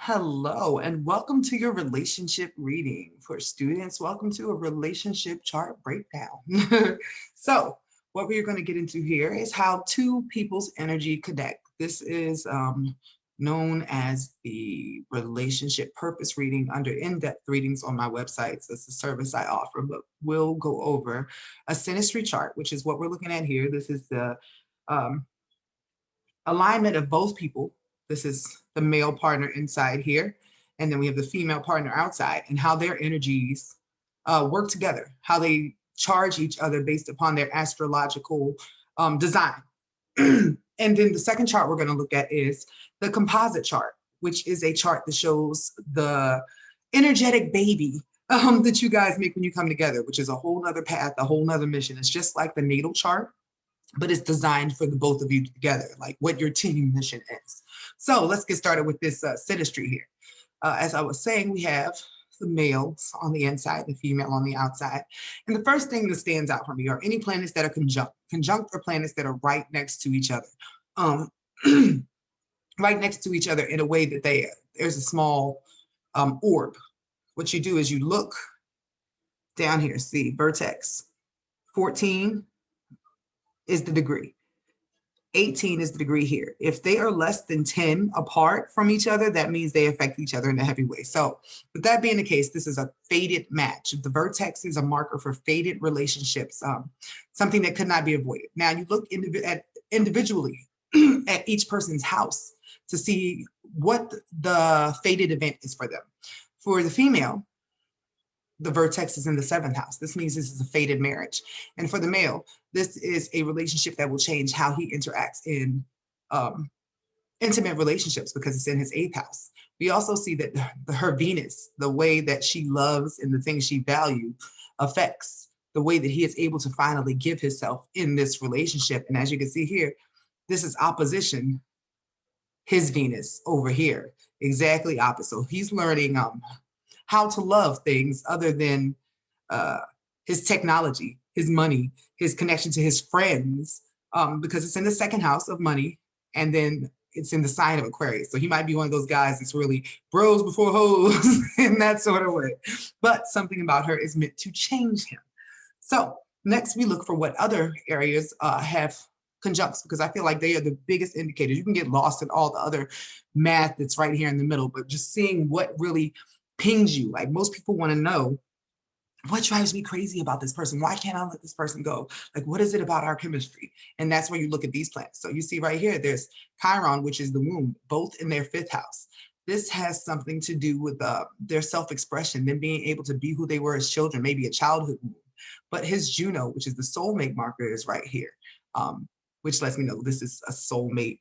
Hello, and welcome to your relationship reading. For students, welcome to a relationship chart breakdown. So, what we're going to get into here is how two people's energy connect. This is known as the relationship purpose reading under in-depth readings on my websites. That's the service I offer, but we'll go over a synastry chart, which is what we're looking at here. This is the um, alignment of both people. This is the male partner inside here. And then we have the female partner outside and how their energies work together, how they charge each other based upon their astrological design. And then the second chart we're going to look at is the composite chart, which is a chart that shows the energetic baby that you guys make when you come together, which is a whole nother path, a whole nother mission. It's just like the natal chart, but it's designed for the both of you together, like what your team mission is. So let's get started with this synastry here. As I was saying, we have the males on the inside, the female on the outside. And the first thing that stands out for me are any planets that are conjunct. Conjunct are planets that are right next to each other. Right next to each other in a way that there's a small orb. What you do is you look down here, see vertex 14 is the degree. 18 is the degree here. If they are less than 10 apart from each other, that means they affect each other in a heavy way. So with that being the case, this is a fated match. The vertex is a marker for fated relationships, something that could not be avoided. Now you look individually at each person's house to see what the fated event is for them. For the female, the vertex is in the 7th house. This means this is a fated marriage. And for the male, this is a relationship that will change how he interacts in intimate relationships because it's in his 8th house. We also see that her Venus, the way that she loves and the things she values, affects the way that he is able to finally give himself in this relationship. And as you can see here, this is opposition, his Venus over here, exactly opposite. So he's learning how to love things other than his technology, his money, his connection to his friends, because it's in the 2nd house of money, and then it's in the sign of Aquarius. So he might be one of those guys that's really bros before hoes in that sort of way. But something about her is meant to change him. So next we look for what other areas have conjuncts, because I feel like they are the biggest indicators. You can get lost in all the other math that's right here in the middle, but just seeing what really pings you. Like most people want to know, what drives me crazy about this person? Why can't I let this person go? Like, what is it about our chemistry? And that's where you look at these planets. So you see right here, there's Chiron, which is the womb, both in their 5th house. This has something to do with their self-expression, them being able to be who they were as children, maybe a childhood womb. But his Juno, which is the soulmate marker, is right here, which lets me know this is a soulmate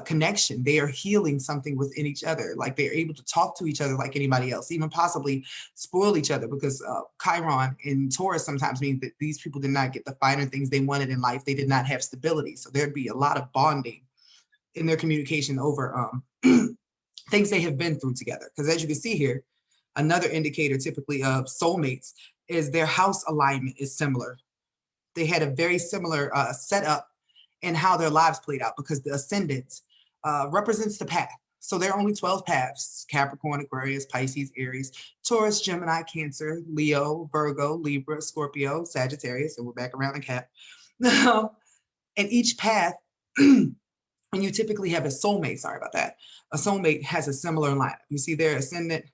connection. They are healing something within each other. Like they're able to talk to each other like anybody else, even possibly spoil each other, because Chiron in Taurus sometimes means that these people did not get the finer things they wanted in life. They did not have stability. So there'd be a lot of bonding in their communication over things they have been through together. Because as you can see here, another indicator typically of soulmates is their house alignment is similar. They had a very similar setup and how their lives played out, because the ascendant represents the path. So there are only 12 paths: Capricorn, Aquarius, Pisces, Aries, Taurus, Gemini, Cancer, Leo, Virgo, Libra, Scorpio, Sagittarius, and we're back around the cap. And each path, and you typically have a soulmate, sorry about that. A soulmate has a similar lineup. You see their ascendant,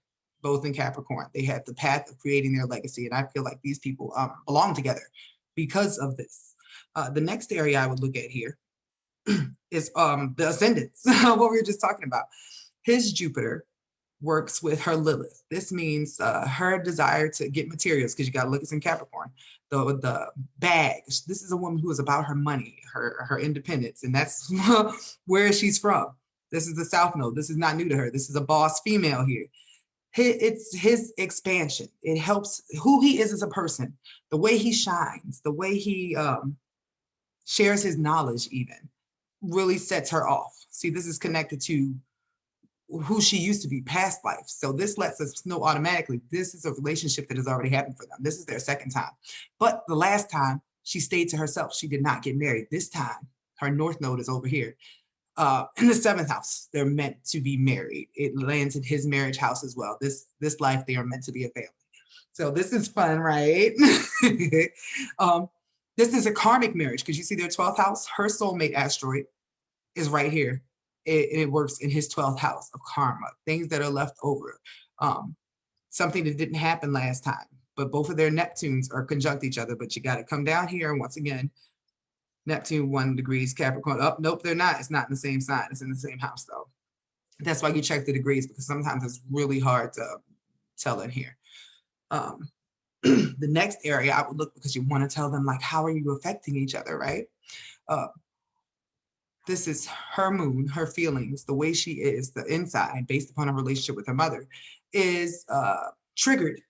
both in Capricorn. They have the path of creating their legacy. And I feel like these people belong together because of this. The next area I would look at here is the ascendants, what we were just talking about. His Jupiter works with her Lilith. This means her desire to get materials, because you got to look, it's in Capricorn. The bag. This is a woman who is about her money, her independence, and that's where she's from. This is the South Node. This is not new to her. This is a boss female here. It's his expansion. It helps who he is as a person, the way he shines, the way he shares his knowledge even, really sets her off. See, this is connected to who she used to be, past life. So this lets us know automatically this is a relationship that has already happened for them. This is their 2nd time. But the last time she stayed to herself. She did not get married. This time, her North Node is over here. In the seventh house, they're meant to be married. It lands in his marriage house as well. This life, they are meant to be a family. So this is fun, right? This is a karmic marriage because you see their 12th house, her soulmate asteroid is right here. It works in his 12th house of karma, things that are left over, something that didn't happen last time. But both of their Neptunes are conjunct each other, but you got to come down here. And once again, Neptune 1 degrees Capricorn. Oh, nope, they're not. It's not in the same sign. It's in the same house, though. That's why you check the degrees, because sometimes it's really hard to tell in here. The next area I would look, because you want to tell them, like, how are you affecting each other, right? This is her moon, her feelings, the way she is, the inside, based upon her relationship with her mother, is triggered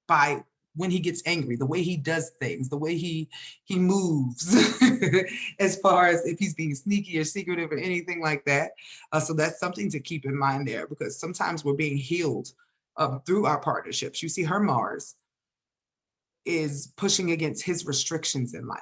by when he gets angry, the way he does things, the way he moves, as far as if he's being sneaky or secretive or anything like that. So that's something to keep in mind there, because sometimes we're being healed through our partnerships. You see, her Mars is pushing against his restrictions in life.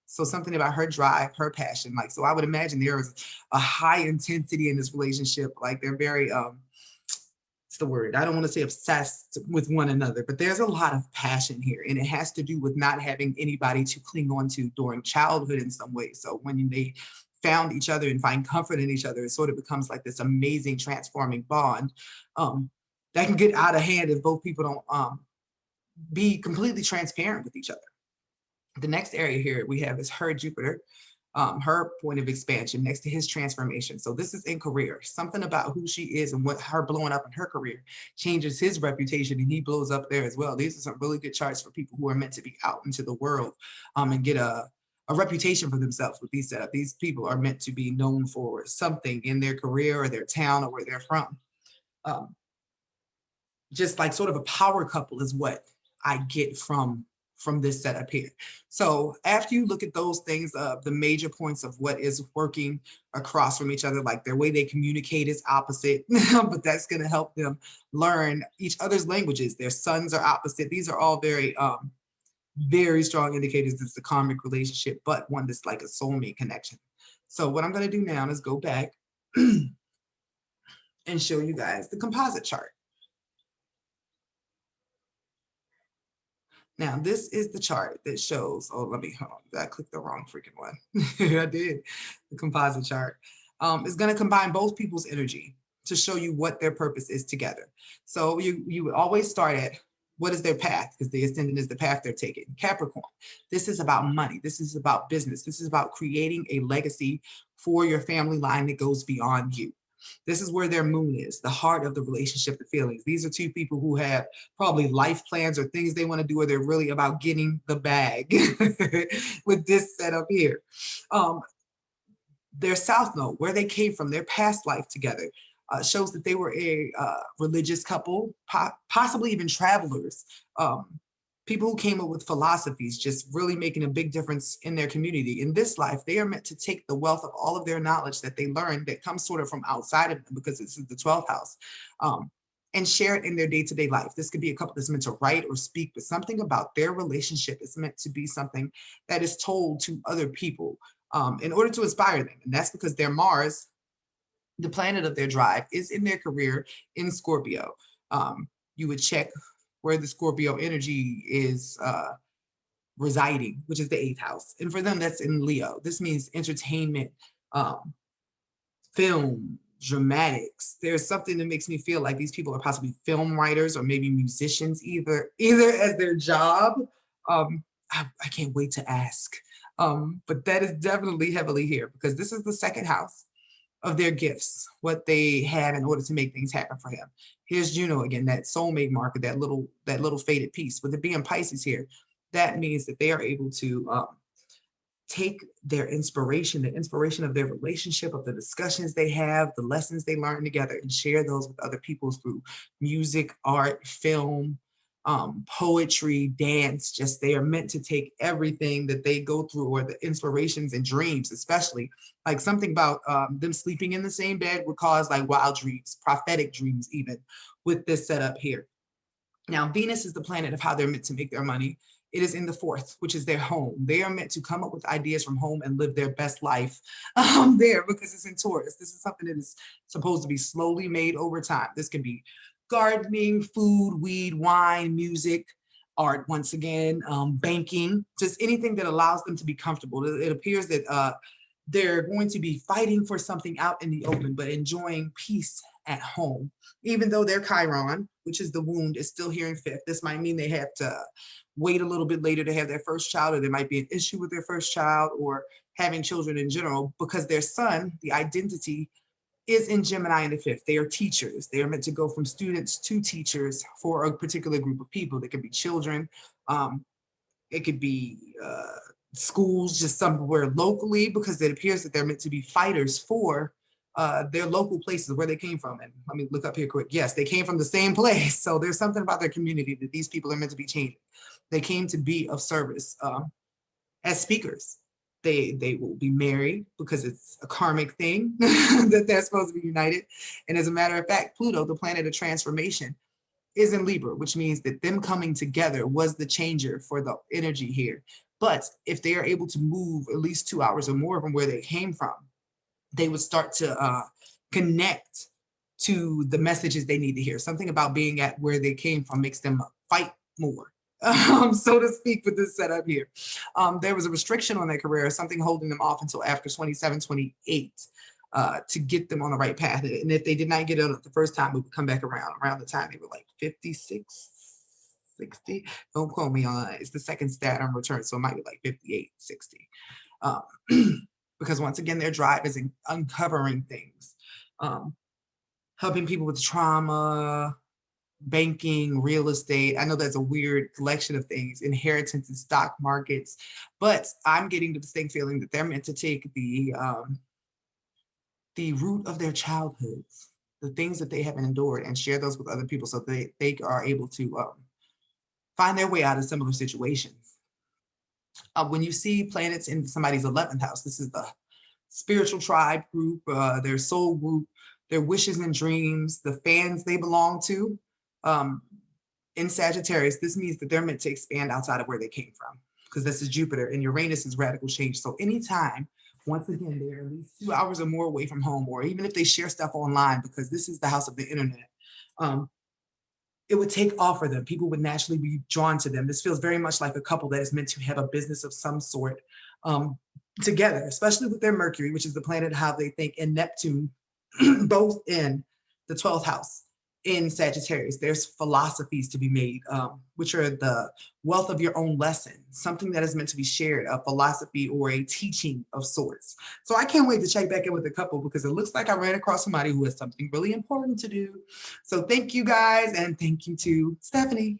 So something about her drive, her passion, like, so I would imagine there is a high intensity in this relationship. Like, they're very, what's the word? I don't want to say obsessed with one another, but there's a lot of passion here, and it has to do with not having anybody to cling on to during childhood in some way. So when they found each other and find comfort in each other, it sort of becomes like this amazing transforming bond that can get out of hand if both people don't be completely transparent with each other. The next area here we have is her Jupiter, her point of expansion next to his transformation. So this is in career. Something about who she is and what her blowing up in her career changes his reputation, and he blows up there as well. These are some really good charts for people who are meant to be out into the world and get a reputation for themselves with these setup. These people are meant to be known for something in their career or their town or where they're from. Just like sort of a power couple is what I get from this setup here. So after you look at those things, the major points of what is working across from each other, like their way they communicate is opposite, but that's going to help them learn each other's languages. Their suns are opposite. These are all very, very strong indicators it's a karmic relationship, but one that's like a soulmate connection. So what I'm going to do now is go back and show you guys the composite chart. Now, this is the chart that shows, oh, let me, hold on, I clicked the wrong freaking one. I did, the composite chart. It's gonna combine both people's energy to show you what their purpose is together. So you would always start at, what is their path? Because the ascendant is the path they're taking. Capricorn, this is about money. This is about business. This is about creating a legacy for your family line that goes beyond you. This is where their moon is, the heart of the relationship, the feelings. These are two people who have probably life plans or things they want to do, or they're really about getting the bag with this setup here. Their south node, where they came from, their past life together, shows that they were a religious couple, possibly even travelers. People who came up with philosophies, just really making a big difference in their community. In this life, they are meant to take the wealth of all of their knowledge that they learned that comes sort of from outside of them, because this is the 12th house, and share it in their day-to-day life. This could be a couple that's meant to write or speak, but something about their relationship is meant to be something that is told to other people in order to inspire them. And that's because their Mars, the planet of their drive, is in their career in Scorpio. You would check where the Scorpio energy is residing, which is the 8th house. And for them, that's in Leo. This means entertainment, film, dramatics. There's something that makes me feel like these people are possibly film writers or maybe musicians, either as their job. I can't wait to ask. But that is definitely heavily here, because this is the 2nd house of their gifts, what they have in order to make things happen for him. Here's Juno again, that soulmate marker, that little faded piece. With it being Pisces here, that means that they are able to take their inspiration, the inspiration of their relationship, of the discussions they have, the lessons they learn together, and share those with other people through music, art, film, poetry, dance. Just, they are meant to take everything that they go through, or the inspirations and dreams, especially like something about them sleeping in the same bed would cause like wild dreams, prophetic dreams, even with this setup here. Now, Venus is the planet of how they're meant to make their money. It is in the fourth, which is their home. They are meant to come up with ideas from home and live their best life there, because it's in Taurus. This is something that is supposed to be slowly made over time. This can be gardening, food, weed, wine, music, art, once again, banking, just anything that allows them to be comfortable. It appears that they're going to be fighting for something out in the open, but enjoying peace at home. Even though their Chiron, which is the wound, is still here in fifth, this might mean they have to wait a little bit later to have their first child, or there might be an issue with their first child or having children in general, because their sun, the identity, is in Gemini in the fifth. They are teachers. They are meant to go from students to teachers for a particular group of people. They could be children. It could be schools just somewhere locally, because it appears that they're meant to be fighters for their local places where they came from. And let me look up here quick. Yes, they came from the same place. So there's something about their community that these people are meant to be changing. They came to be of service as speakers. They will be married because it's a karmic thing that they're supposed to be united. And as a matter of fact, Pluto, the planet of transformation, is in Libra, which means that them coming together was the changer for the energy here. But if they are able to move at least 2 hours or more from where they came from, they would start to connect to the messages they need to hear. Something about being at where they came from makes them fight more, so to speak, with this setup here. There was a restriction on their career, something holding them off until after 27, 28 to get them on the right path. And if they did not get it the first time, it would come back around the time they were like 56, 60. Don't quote me on it. It's the second Saturn return, so it might be like 58, 60. Because once again, their drive is in uncovering things, helping people with trauma, banking, real estate. I know that's a weird collection of things, inheritance and stock markets, but I'm getting the distinct feeling that they're meant to take the root of their childhoods, the things that they haven't endured, and share those with other people so they are able to find their way out of similar situations. When you see planets in somebody's 11th house, this is the spiritual tribe group, their soul group, their wishes and dreams, the fans they belong to. In Sagittarius, this means that they're meant to expand outside of where they came from, because this is Jupiter and Uranus is radical change. So anytime, once again, they're at least 2 hours or more away from home, or even if they share stuff online, because this is the house of the internet, it would take off for them. People would naturally be drawn to them. This feels very much like a couple that is meant to have a business of some sort together, especially with their Mercury, which is the planet how they think, and Neptune, both in the 12th house in Sagittarius. There's philosophies to be made, which are the wealth of your own lesson, something that is meant to be shared, a philosophy or a teaching of sorts. So I can't wait to check back in with the couple, because it looks like I ran across somebody who has something really important to do. So thank you guys, and thank you to Stephanie.